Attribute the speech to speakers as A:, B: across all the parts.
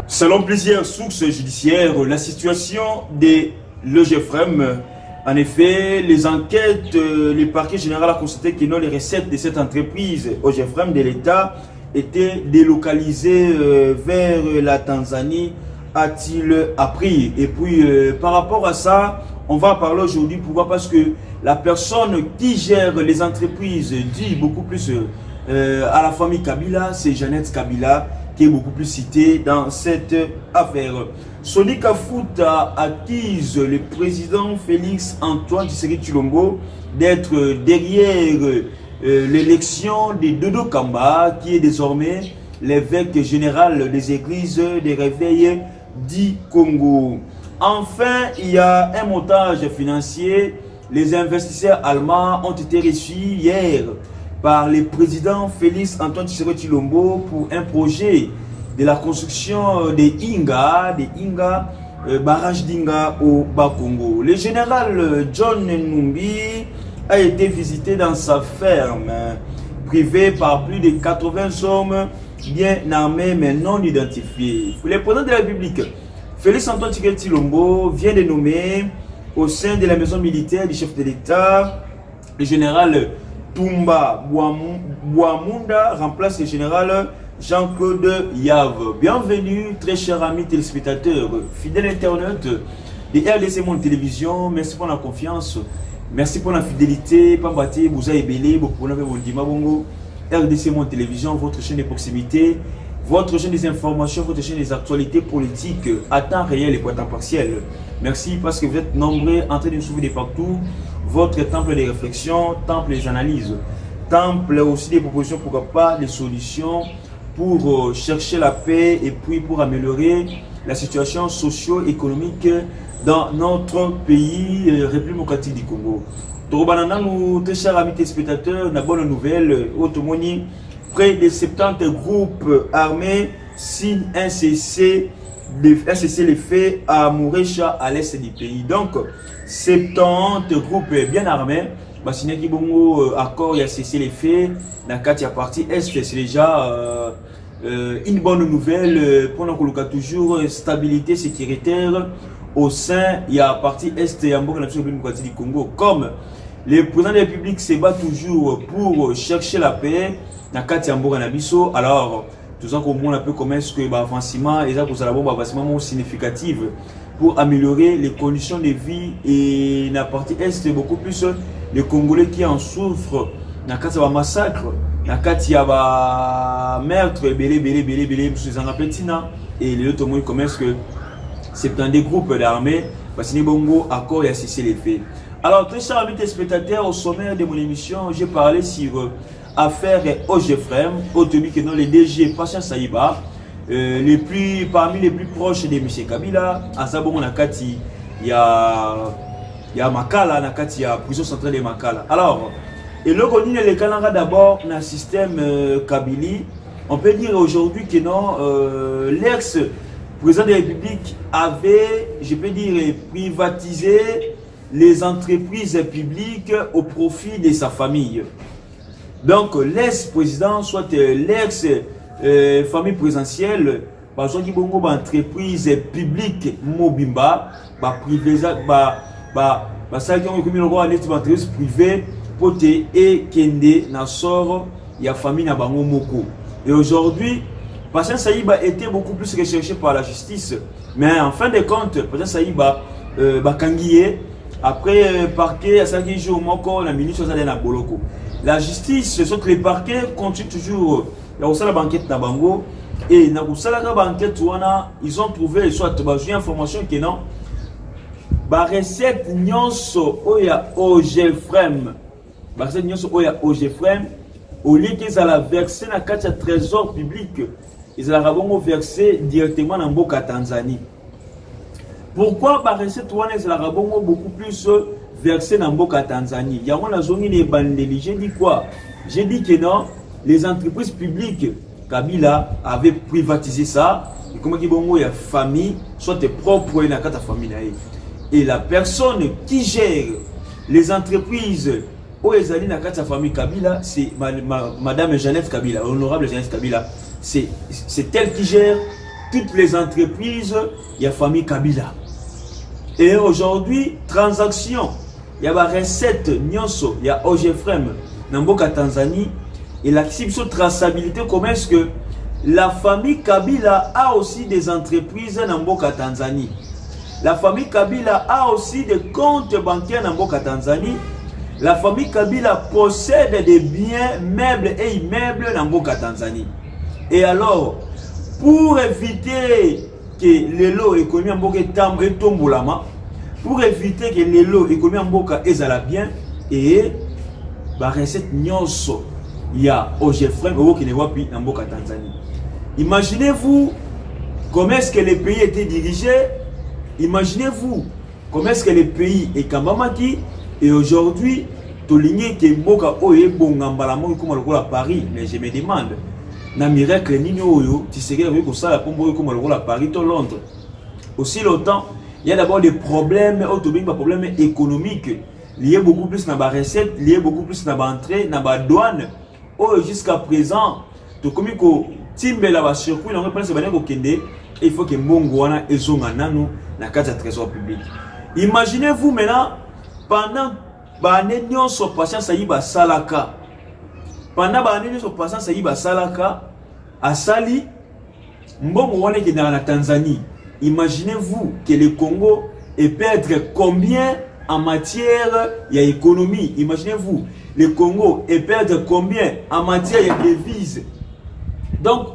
A: Selon plusieurs sources judiciaires, la situation de l'OGEFREM, en effet, les enquêtes, le parquet général a constaté que les recettes de cette entreprise OGEFREM de l'État étaient délocalisées vers la Tanzanie, a-t-il appris. Et puis, par rapport à ça, on va parler aujourd'hui. Pourquoi? Parce que la personne qui gère les entreprises dit beaucoup plus à la famille Kabila, c'est Jeannette Kabila, qui est beaucoup plus citée dans cette affaire. Soni Kafuta accuse le président Félix Antoine Tshisekedi Tshilombo d'être derrière l'élection de Dodo Kamba, qui est désormais l'évêque général des églises des réveils du Congo. Enfin, il y a un montage financier. Les investisseurs allemands ont été reçus hier par le président Félix Antoine Tshisekedi Tshilombo pour un projet de la construction des Inga, barrage d'Inga au Bas-Congo. Le général John Numbi a été visité dans sa ferme privée par plus de 80 hommes bien armés mais non identifiés. Le président de la République, Félix Antoine Tshisekedi Tshilombo, vient de nommer au sein de la maison militaire du chef de l'État le général Tumba Bouamunda remplace le général Jean-Claude Yave. Bienvenue, très chers amis téléspectateurs, fidèles internautes de RDC Monde Télévision. Merci pour la confiance, merci pour la fidélité. Pambati, Bouza Ebele, RDC Monde Télévision, votre chaîne de proximité, votre chaîne des informations, votre chaîne des actualités politiques à temps réel et pas à temps partiel. Merci parce que vous êtes nombreux en train de nous suivre de partout. Votre temple des réflexions, temple des analyses, temple aussi des propositions, pourquoi pas des solutions pour chercher la paix et puis pour améliorer la situation socio-économique dans notre pays, République démocratique du Congo. Nous, très chers amis téléspectateurs, une bonne nouvelle, Otomoni, près de 70 groupes armés signent un cessez-le-feu à Mourecha, à l'est du pays. Donc, 70 groupes bien armés, Basinaki Bongo, accord, il y a cessez-le-feu, dans la partie est, c'est déjà une bonne nouvelle pour nous toujours stabilité sécuritaire au sein, il y a la partie est et en bas de la République du Congo. Comme le président de la République se bat toujours pour chercher la paix, dans la Nabiso, alors, tout ça qu'on a peu comment est-ce que l'avancement et ça pour ça avancement significatif pour améliorer les conditions de vie et la partie est beaucoup plus les Congolais qui en souffrent dans le massacre, dans le meurtre, et les autres moyens comment est-ce que c'est un des groupes d'armées parce que Bongo accord et a cessé les faits. Alors très chers amis téléspectateurs, au sommaire de mon émission, j'ai parlé sur affaire OGEFREM, automobile que non les DG Patient Saïba, parmi les plus proches de M. Kabila, à Zabon Nakati, il y a Makala, Nakati, il y a prison centrale de Makala. Alors, et le Ronine le Canada d'abord dans le système Kabili, on peut dire aujourd'hui que non, l'ex-président de la République avait, je peux dire, privatisé les entreprises publiques au profit de sa famille. Donc, l'ex-président, soit l'ex-famille présidentielle, par exemple, qui ont entreprise publique Mobimba, ça qui ont commis le roi d'entreprise privée, pote et kende na sort, il y a famille na bango moko. Et aujourd'hui, Patient Saïba était beaucoup plus recherché par la justice, mais en fin de compte, Patient Saïba, Bakangiye, après parquet, à 5 jours, moko, la ministre na boloko. La justice, ce sont que les parquets continuent toujours. Il y a aussi la banquette na bango. Et dans la banquette, ils ont trouvé, soit une information que non, la recette nyonso oya OGEFREM, la recette nyonso oya OGEFREM, au lieu qu'ils allaient verser dans le trésor public, ils allaient verser directement dans Mboka Tanzanie. Pourquoi la recette ils allaient beaucoup plus versé dans Mboka Tanzanie? Il y a une zone de bandeli. J'ai dit quoi? J'ai dit que non, les entreprises publiques, Kabila avait privatisé ça. Et comment il y a famille, soit tes propres et la famille. Et la personne qui gère les entreprises où ils allaient dans la famille Kabila, c'est Madame Jeannette Kabila, honorable Jeannette Kabila. c'est elle qui gère toutes les entreprises. Il y a famille Kabila. Et aujourd'hui, transaction, il y a la recette Nyonso, il y a OGFREM, Namboka Tanzanie, et la traçabilité, comment est-ce que la famille Kabila a aussi des entreprises Namboka Tanzanie. La famille Kabila a aussi des comptes bancaires Namboka Tanzanie. La famille Kabila possède des biens, meubles et immeubles Namboka Tanzanie. Et alors, pour éviter que les lots économiques Namboka Tombolama, pour éviter que les lots économiques Namboka ezala bien, et la recette Nyonso, il y a OGFREM qui ne voit plus Namboka Tanzanie. Imaginez-vous comment est-ce que les pays étaient dirigés. Imaginez-vous comment est-ce que le pays est Kambamaki et aujourd'hui, tout ligné que Mboka Oye Bongambalamo comme à Paris, mais je me demande, na miracle Nino Oyo, tu sais que ça la pombo comme à Paris, tout Londres. Aussi longtemps, il y a d'abord des problèmes, des problèmes économiques liés beaucoup plus à la recette, liés beaucoup plus à l'entrée, à la douane. Jusqu'à présent, tout comme Timbe la circuit, on reprend ce Kende. Il faut que Mbongwana et Zonganano na carte de trésor public. Imaginez-vous maintenant, pendant l'année de son patient Saïba Salaka, pendant l'année de son patient Saïba Salaka, à Sali, Mbongwana qui est dans la Tanzanie. Imaginez-vous que le Congo est perdre combien en matière d'économie. Imaginez-vous, le Congo est perdre combien en matière de devises. Donc,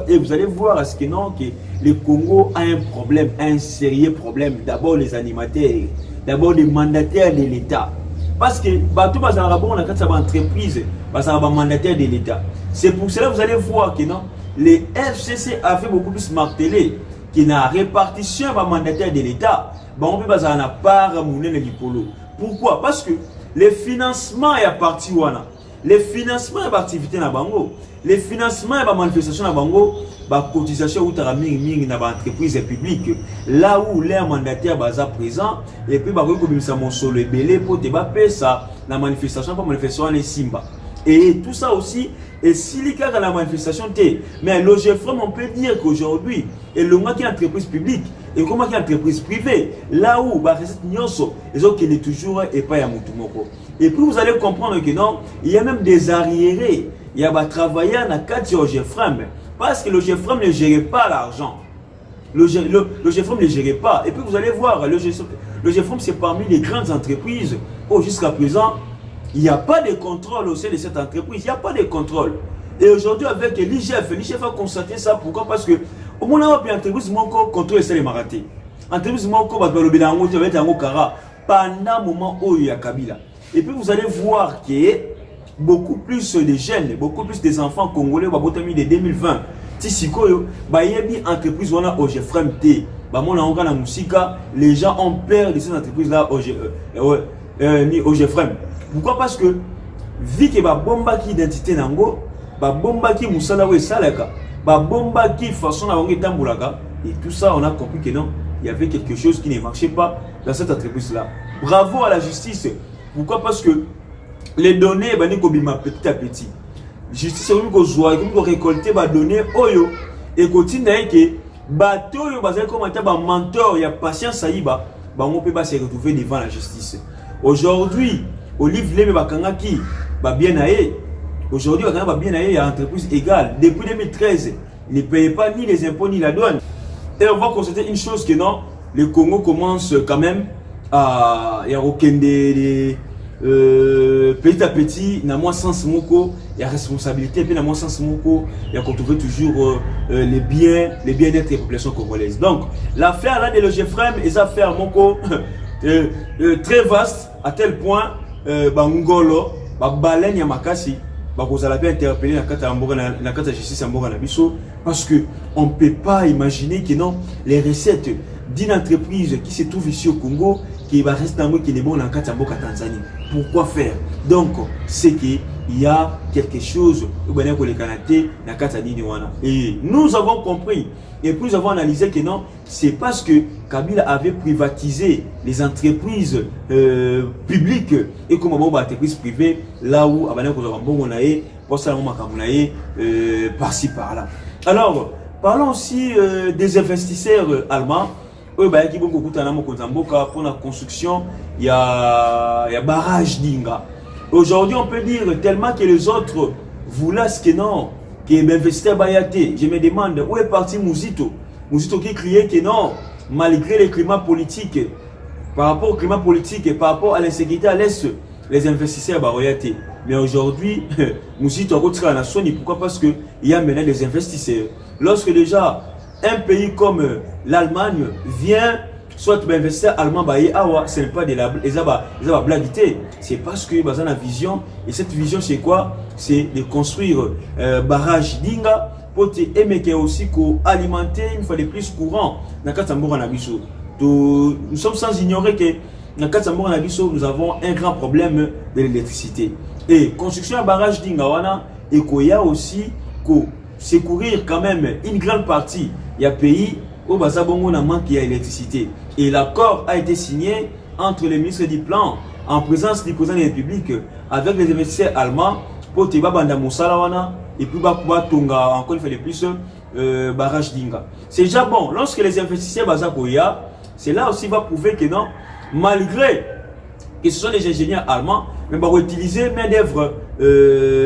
A: et vous allez voir à ce que non, que le Congo a un problème, un sérieux problème. D'abord les animateurs, d'abord les mandataires de l'État. Parce que tout le monde a entreprise, mandataire de l'État. C'est pour cela que vous allez voir que non, les FCC a fait beaucoup plus marteler qu'il y a répartition de mandataire de l'État. On peut pas en part pourquoi? Parce que le financement est à partir les financements de l'activité na bango, les financements de la manifestation na bango, la cotisation ou ta ming na entreprise publique, là où les mandataires sont présents, et puis bah comme ça mon solo belé pour débattre ça la manifestation pour manifestation les Simba. Et tout ça aussi est silica dans la manifestation T. Mais l'OGFREM, on peut dire qu'aujourd'hui, et le moins qui est entreprise publique, et comment qui est entreprise privée, là où bah recette Nyonso, les autres qui est toujours et pas à Moutumoko. Et puis vous allez comprendre que non, il y a même des arriérés. Il y a des travailleurs dans la carte OGFREM. Parce que l'OGFREM ne gérait pas l'argent. L'OGFREM ne gérait pas. Et puis vous allez voir, l'OGFREM c'est parmi les grandes entreprises où jusqu'à présent, il n'y a pas de contrôle au sein de cette entreprise. Il n'y a pas de contrôle. Et aujourd'hui avec l'IGF a constaté ça. Pourquoi? Parce que au moment où l'entreprise contrôle les marathés. L'entreprise pendant le moment où il y a Kabila. Et puis vous allez voir que beaucoup plus de jeunes, beaucoup plus des enfants congolais, de 2020, Tissikoyo, entreprise OGFREM T, les gens ont peur de cette entreprise-là OGFREM. Pourquoi? Parce que vu que bomba qui identité nango, bomba qui musala we salaka, bomba qui façon na wangi tambulaka, et tout ça on a compris que non, il y avait quelque chose qui ne marchait pas dans cette entreprise-là. Bravo à la justice. Pourquoi? Parce que les données, petit à petit. Justice, c'est comme récolter les données, et continuer que bateau, comme mentor, il y a patience, on peut pas se retrouver devant la justice. Aujourd'hui, Olive Leme Bakangaki, bien aillé. Aujourd'hui, bien aillé, il y a une entreprise égale. Depuis 2013, il ne paye pas ni les impôts ni la douane. Et on va constater une chose que non, le Congo commence quand même il y a aucun des petit à petit, dans moins sens moko, il y a responsabilité, puis dans moins sens moko, il y a qu'on trouve toujours les bien-être des populations congolaises. Donc, l'affaire là de l'OGFREM est une affaire moko très vaste à tel point, Ngolo, Balen Yamakasi, vous allez bien interpeller la carte de justice parce que on ne peut pas imaginer que non, les recettes d'une entreprise qui se trouve ici au Congo, qui va rester dans qui est bon dans la Tanzanie. Pourquoi faire? Donc, c'est qu'il y a quelque chose et nous avons compris et puis nous avons analysé que non, c'est parce que Kabila avait privatisé les entreprises publiques et comme on entreprises privées là où pour ça par-ci par-là. Alors, parlons aussi des investisseurs allemands. Eux, qui vont beaucoup pour la construction, il y a barrage d'Inga. Aujourd'hui, on peut dire tellement que les autres voulaient ce que non, que l'investisseur Bayaté. Je me demande où est parti Mouzito. Mouzito qui criait que non, malgré le climat politique, par rapport au climat politique et par rapport à l'insécurité à l'Est, les investisseurs Bayaté. Mais aujourd'hui, Mouzito a retiré la nation. Pourquoi? Parce qu'il y a maintenant des investisseurs. Lorsque déjà un pays comme l'Allemagne vient, soit l'investisseur allemand, ce n'est pas de la blaguité. C'est parce que y a une vision. Et cette vision, c'est quoi? C'est de construire barrage d'Inga pour aimer aussi alimenter une fois de plus courant dans le Nabiso. Nous sommes sans ignorer que dans le Nabiso, nous avons un grand problème de l'électricité. Et construction d'un barrage d'Inga, et qu'il y a aussi secourir quand même une grande partie. Il y a pays où il manque d'électricité. Et l'accord a été signé entre les ministres du plan en présence du président de la République avec les investisseurs allemands pour Tebabanda Moussalawana et puis Tonga encore une fois de plus barrage d'Inga. C'est déjà bon. Lorsque les investisseurs Bazakoya, c'est là aussi va prouver que non, malgré que ce sont des ingénieurs allemands, mais ils vont utiliser main d'œuvre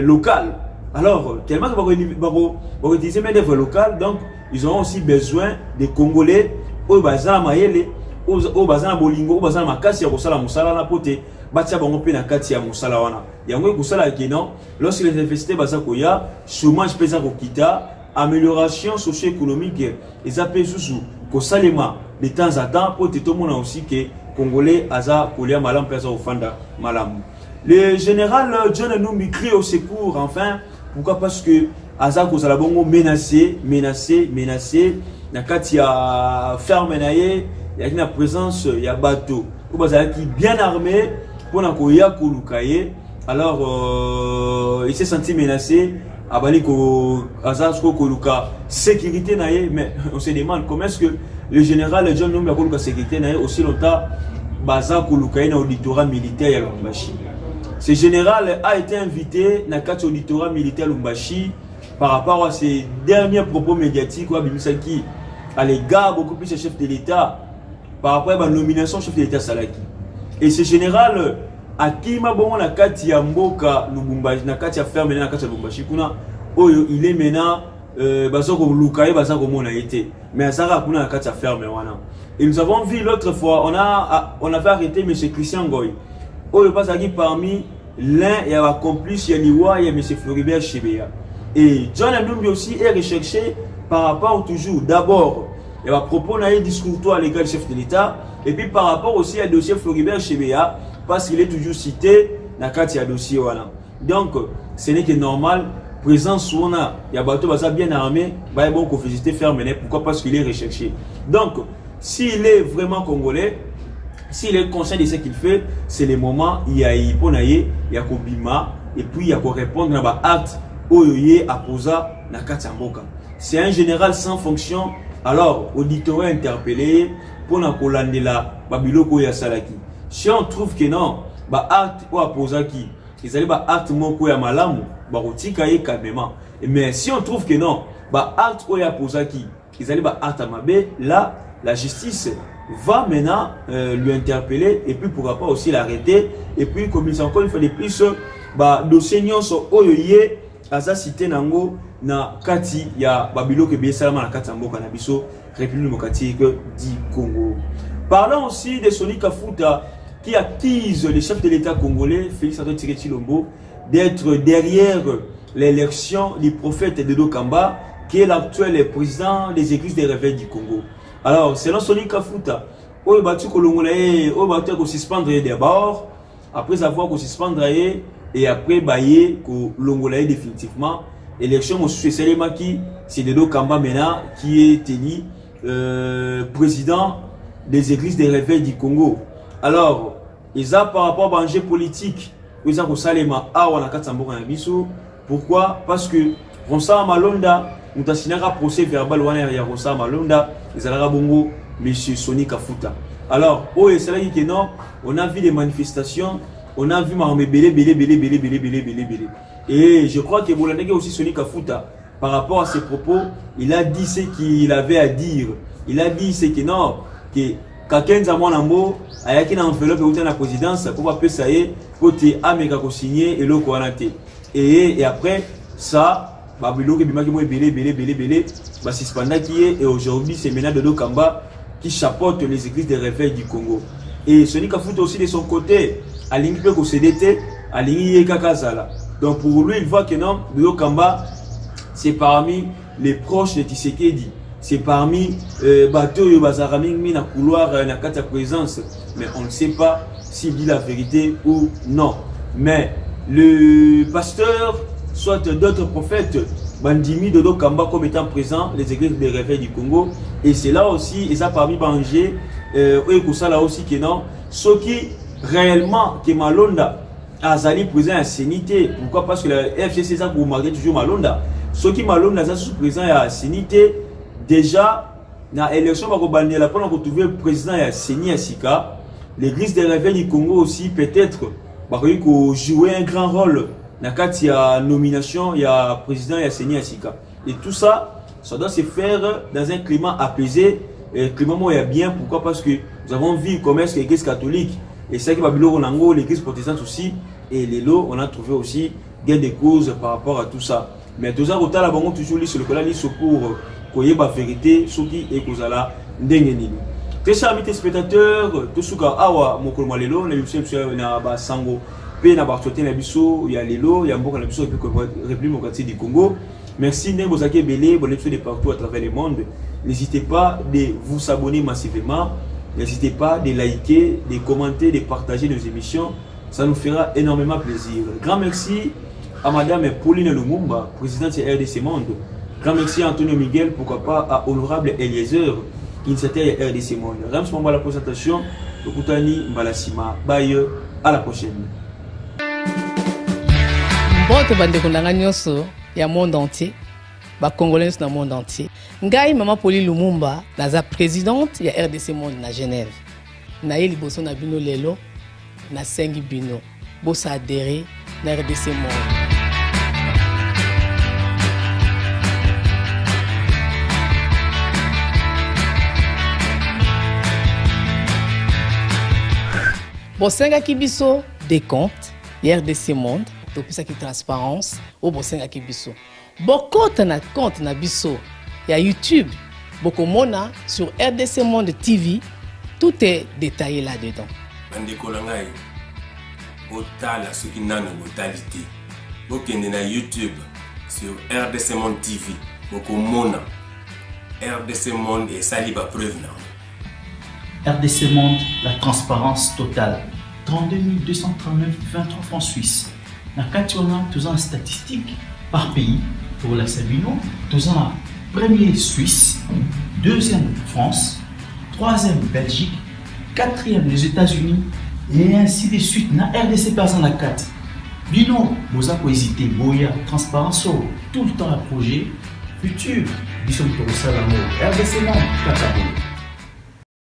A: locale. Alors, tellement qu'ils vont utiliser main d'œuvre locale, donc ils auront aussi besoin des Congolais au Bazan Mayele, au Bazan Bolingo, au Bazan Makasi, au Sala Moussala, na pote, Batia Bangope na Katia Moussala wana. Yango Kusala Kenon, lorsque les investisseurs Bazakoya, chômage pesa Kokita, amélioration socio-économique, ils appellent sous Kosalema de temps à temps, pour tout le monde aussi que Congolais Aza Kolia Malam Pesa Ofanda Malam. Le général John Numbi crie au secours, enfin. Pourquoi? Parce que Aza Kozalabongo menacé. Nakati ya ferme naye, il y a une présence, il y a bateau. Qui bien armé pour nakoya kolukaye. Alors il s'est senti menacé. Abali ko Aza koluka sécurité naye, mais on se demande comment est-ce que le général John Numbi a koluka sécurité naye aussi longtemps baza kolukaye na auditorat militaire ya Lubumbashi. Ce général a été invité dans le auditorat militaire Lubumbashi par rapport à ses derniers propos médiatiques à l'égard beaucoup plus du chef de l'État par rapport à la nomination du chef de l'État Salaki. Et ce général a qui m'a bon na kati ya mboka Lubumbashi na kati ya ferme na kati ya Lubumbashi kuna oyo il est maintenant bazoko lukaye bazako mona été mais azara kuna na kati ya ferme wana. Et nous avons vu l'autre fois on avait arrêté M. Christian Goy. Oyo pasaki parmi l'un et un complice Yaniwa et M. Floribert Chebea. Et John Numbi aussi est recherché par rapport toujours d'abord il y a propos d'un discours à l'égard du chef de l'État et puis par rapport aussi à dossier Floribert Chebea parce qu'il est toujours cité dans le dossier voilà. Donc ce n'est que normal présence où on a il y a bateau bien armé bah bon qu'on visiter ferme pourquoi? Parce qu'il est recherché. Donc s'il est vraiment congolais, s'il est conscient de ce qu'il fait, c'est le moment il y a Iponaye, il y a Kobima, et puis il y a répondre à l'acte Oyoye Aposa Nakatamboka. C'est un général sans fonction, alors auditorat interpellé pour Nakolandela Babiloko Yasalaki. Si on trouve que non, acte ou Aposa qui, ils allaient acte Moko ya Malamu, Barotika ye calmement. Mais si on trouve que non, acte ou Aposa qui, ils allaient acte Amabe, là, la justice va maintenant lui interpeller et puis pourquoi pas aussi l'arrêter et puis comme il encore une fois de plus dossier nyonso oyoye aza cité nango na kati ya babilo ke bisalama na kati mboka na biso République démocratique du Congo. Parlons aussi de Soni Kafuta qui accuse le chef de l'État congolais Félix Antoine Tshisekedi d'être derrière l'élection du prophète Dodo Kamba qui est l'actuel président des églises des réveils du Congo. Alors, selon Soni Kafuta, on va suspendre d'abord, après avoir suspendre et après bailler l'Ongolaye définitivement. L'élection, c'est Dodo Kamba Mena qui est élu président des églises des réveils du Congo. Alors, ils ont par rapport à l'enjeu politique, ils ont Salema Awa Katsamboka Nabiso. Pourquoi? Parce que Ronsa Malonda, nous avons signé un procès verbal à Ronsa Malonda, ils ont bongo M. Soni Kafuta. Alors, on a vu des manifestations on a vu Mahomet belé. Et je crois que Bolandeke aussi Sony Kafuta, par rapport à ses propos, il a dit ce qu'il avait à dire. Il a dit ce que non, que quelqu'un a mon amour, a yaki na enveloppe ou dans la présidence, pour pas ça y est, pour te amega ko signer et le ko et après ça, Babilo qui bimaki mo belé, bah c'est pendant qui est et aujourd'hui c'est maintenant Dodo Kamba qui chapeaute les églises de réveil du Congo. Et Sony Kafuta aussi de son côté, à l'ingé ko CDT, à l'ingé Kakazala. Donc pour lui, il voit que non, Dodo Kamba c'est parmi les proches de Tshisekedi. C'est parmi bateau et bazaraming mis dans couloir na kata présence, mais on ne sait pas s'il dit la vérité ou non. Mais le pasteur, soit d'autres prophètes, Bandimi Dodo Kamba comme étant présent les églises de réveil du Congo, et c'est là aussi, et ça parmi Bangé, et ça là aussi que non, ceux qui réellement que Malonda Azali présent à Sénité, pourquoi? Parce que la FCC ça vous marquez toujours Malonda, ceux qui Malonda ça sont présents à Sénité. Déjà, dans l'élection, on va retrouver le président à Séni Asika. L'église des réveils du Congo aussi, peut-être, va jouer un grand rôle dans la nomination, il y a président et Séni Asika. Et tout ça, ça doit se faire dans un climat apaisé. Et le climat est bien. Pourquoi? Parce que nous avons vu comment est-ce que l'église catholique, et ça qui va l'église protestante aussi, et les lots, on a trouvé aussi gain de cause par rapport à tout ça. Mais tout ça, on a toujours lu sur le collège pour koye ba vérité soki et kozala ndenge nini. Très chers amis téléspectateurs, tout suka awa mokolo malelo na biso na ba sango pe na ba choté na biso ya lelo ya mboka na biso République démocratique du Congo. Merci ndenge bozaki belé bon de partout à travers le monde. N'hésitez pas de vous abonner massivement, n'hésitez pas de liker, de commenter, de partager nos émissions, ça nous fera énormément plaisir. Grand merci à madame Pauline Lumumba, présidente de RDC Monde. Grand merci à Antonio Miguel, pourquoi pas à honorable Eliezer, initiateur de RDC Monde. Rams pour la présentation, le Koutani Mbalasima. Bye, à la prochaine.
B: Bonne bande de il y a monde entier, les Congolais dans le monde entier. Ngai Maman Pauline Lumumba, la présidente de RDC Monde à Genève. Naïe Liboso na bino lelo, na sengi bino, bosa adhéré na RDC Monde. Bosenga Kibiso des comptes, RDC Monde, depuis ça qui transparence, au Bosenga Kibiso. Beaucoup de comptes na biso, il y a YouTube, beaucoup mona sur RDC Monde TV, tout est détaillé là-dedans.
C: Bandeko langai, botala ce qui n'a pas brutalité. Bokende na YouTube sur RDC Monde TV, beaucoup mona RDC Monde et saliba preuve na.
D: RDC Monde, la transparence totale. 32 239 23 francs suisses. Na Kationa, tous en statistiques par pays. Pour la Sabino, tous en premier Suisse, deuxième France, troisième Belgique, quatrième les États-Unis et ainsi de suite. Na RDC pas en la 4. Bino, vous avez hésité, Boya, transparence, tout le temps à projet futur. Bisous pour ça l'amour. RDC Monde, Katabo.